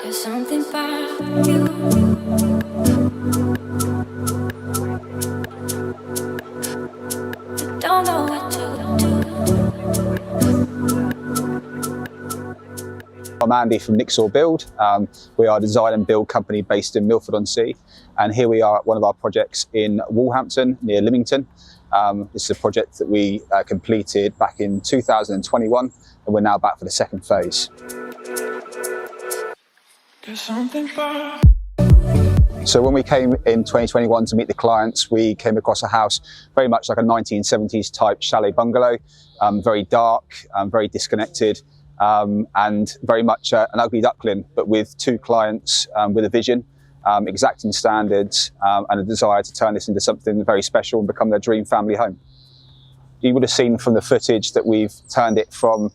There's something about you. I don't know what to do. I'm Andy from Nixor Build. We are a design and build company based in Milford-on-Sea, and here we are at one of our projects in Walhampton near Lymington. This is a project that we completed back in 2021, and we're now back for the second phase. So when we came in 2021 to meet the clients, we came across a house very much like a 1970s type chalet bungalow, very dark, very disconnected, and very much an ugly duckling, but with two clients with a vision, exacting standards, and a desire to turn this into something very special and become their dream family home. You would have seen from the footage that we've turned it from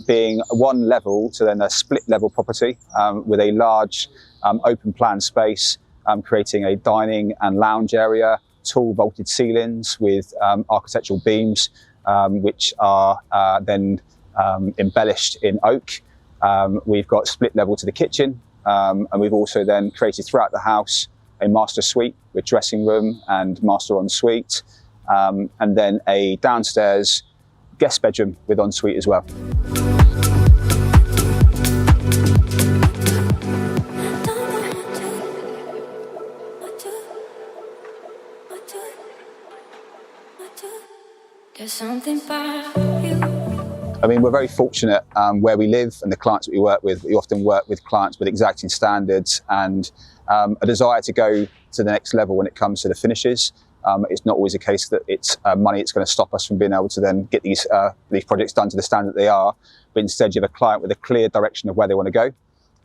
being one level to then a split level property with a large open plan space, creating a dining and lounge area, tall vaulted ceilings with architectural beams, which are then embellished in oak. We've got split level to the kitchen, and we've also then created throughout the house a master suite with dressing room and master ensuite, and then a downstairs guest bedroom with ensuite as well. There's something about you. I mean, we're very fortunate where we live and the clients that we work with. We often work with clients with exacting standards and a desire to go to the next level when it comes to the finishes. It's not always a case that it's money that's going to stop us from being able to then get these projects done to the standard that they are, but instead you have a client with a clear direction of where they want to go.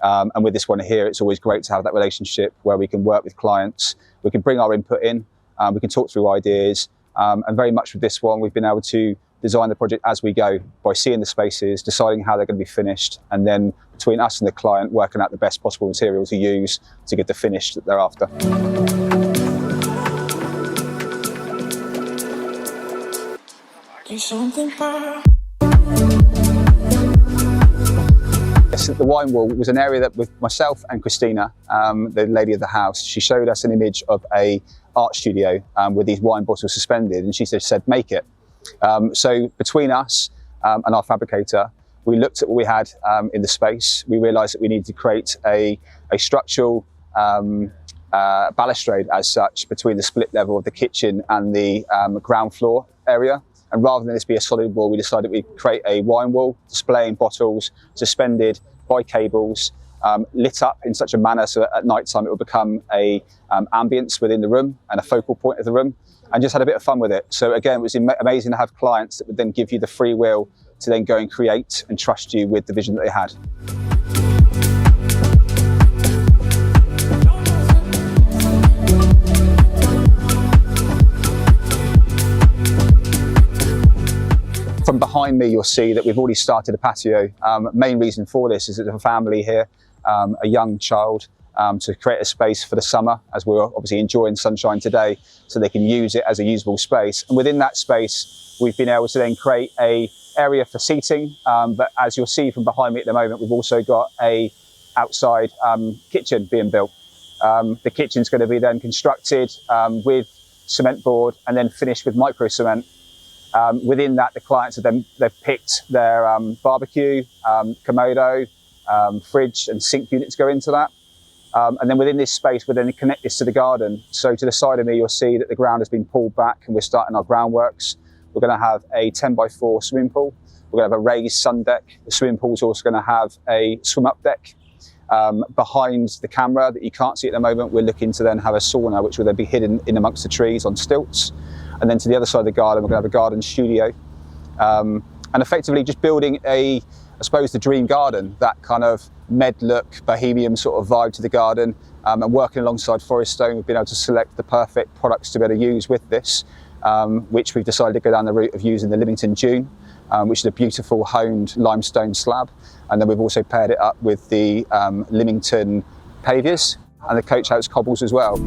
And with this one here, it's always great to have that relationship where we can work with clients, we can bring our input in, we can talk through ideas, and very much with this one, we've been able to design the project as we go by seeing the spaces, deciding how they're going to be finished, and then between us and the client, working out the best possible material to use to get the finish that they're after. Yes, the wine wall was an area that with myself and Christina, the lady of the house, she showed us an image of a art studio with these wine bottles suspended, and she just said, make it. So between us and our fabricator, we looked at what we had in the space. We realised that we needed to create a structural balustrade as such between the split level of the kitchen and the ground floor area. And rather than this be a solid wall, we decided we'd create a wine wall, displaying bottles suspended by cables, lit up in such a manner so that at night time it would become a ambience within the room and a focal point of the room, and just had a bit of fun with it. So again, it was amazing to have clients that would then give you the free will to then go and create and trust you with the vision that they had. From behind me, you'll see that we've already started a patio. Main reason for this is that there's a family here, a young child, to create a space for the summer, as we're obviously enjoying sunshine today, so they can use it as a usable space. And within that space, we've been able to then create an area for seating. But as you'll see from behind me at the moment, we've also got a outside kitchen being built. The kitchen's going to be then constructed with cement board and then finished with micro cement. Within that, the clients have they've picked their barbecue, Komodo, fridge and sink units go into that. And then within this space, we're then connect this to the garden. So to the side of me, you'll see that the ground has been pulled back and we're starting our groundworks. We're going to have a 10x4 swimming pool. We're going to have a raised sun deck. The swimming pool is also going to have a swim up deck. Behind the camera that you can't see at the moment, we're looking to then have a sauna, which will then be hidden in amongst the trees on stilts. And then to the other side of the garden, we're going to have a garden studio. And effectively just building I suppose, the dream garden, that kind of med look, Bohemian sort of vibe to the garden. And working alongside Forest Stone, we've been able to select the perfect products to be able to use with this, which we've decided to go down the route of using the Lymington Dune, which is a beautiful honed limestone slab. And then we've also paired it up with the Lymington pavers and the coach house cobbles as well.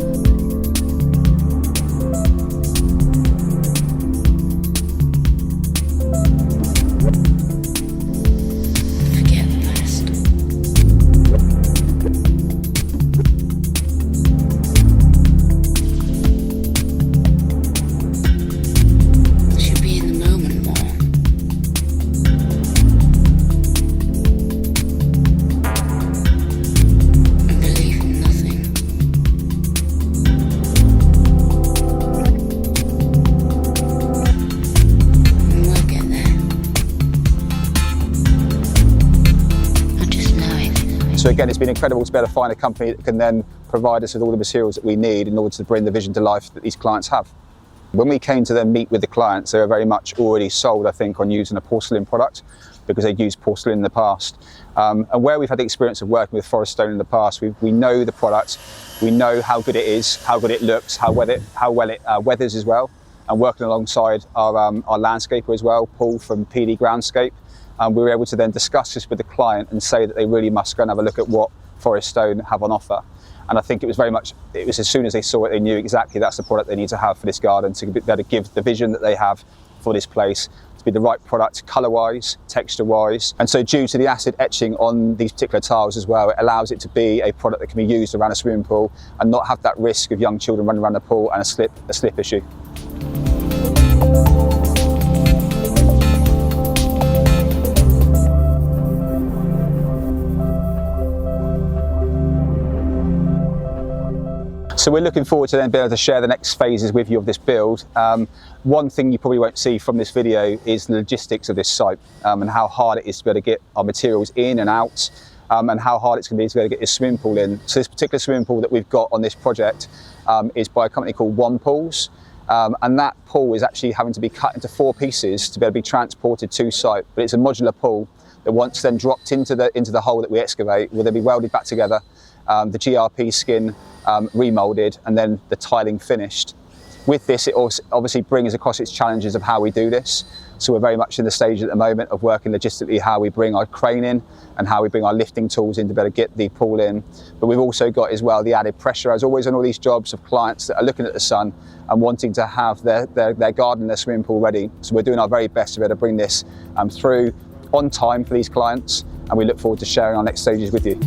So again, it's been incredible to be able to find a company that can then provide us with all the materials that we need in order to bring the vision to life that these clients have. When we came to then meet with the clients, they were very much already sold, I think, on using a porcelain product because they'd used porcelain in the past. And where we've had the experience of working with forest stone in the past, we know the product, we know how good it is, how good it looks, how well it weathers as well. And working alongside our landscaper as well, Paul from PD Groundscape, we were able to then discuss this with the client and say that they really must go and have a look at what forest stone have on offer. And I think it was as soon as they saw it, they knew exactly that's the product they need to have for this garden to be able to give the vision that they have for this place, to be the right product colour-wise, texture-wise. And so due to the acid etching on these particular tiles as well, it allows it to be a product that can be used around a swimming pool and not have that risk of young children running around the pool and a slip issue. So we're looking forward to then being able to share the next phases with you of this build. One thing you probably won't see from this video is the logistics of this site and how hard it is to be able to get our materials in and out and how hard it's going to be to be able to get this swimming pool in. So this particular swimming pool that we've got on this project is by a company called One Pools. And that pool is actually having to be cut into 4 pieces to be able to be transported to site. But it's a modular pool that once then dropped into the hole that we excavate will then be welded back together, the GRP skin remoulded and then the tiling finished. With this, it also obviously brings across its challenges of how we do this. So we're very much in the stage at the moment of working logistically how we bring our crane in and how we bring our lifting tools in to be able to get the pool in. But we've also got as well the added pressure, as always on all these jobs, of clients that are looking at the sun and wanting to have their garden, their swimming pool ready. So we're doing our very best to be able to bring this through on time for these clients, and we look forward to sharing our next stages with you.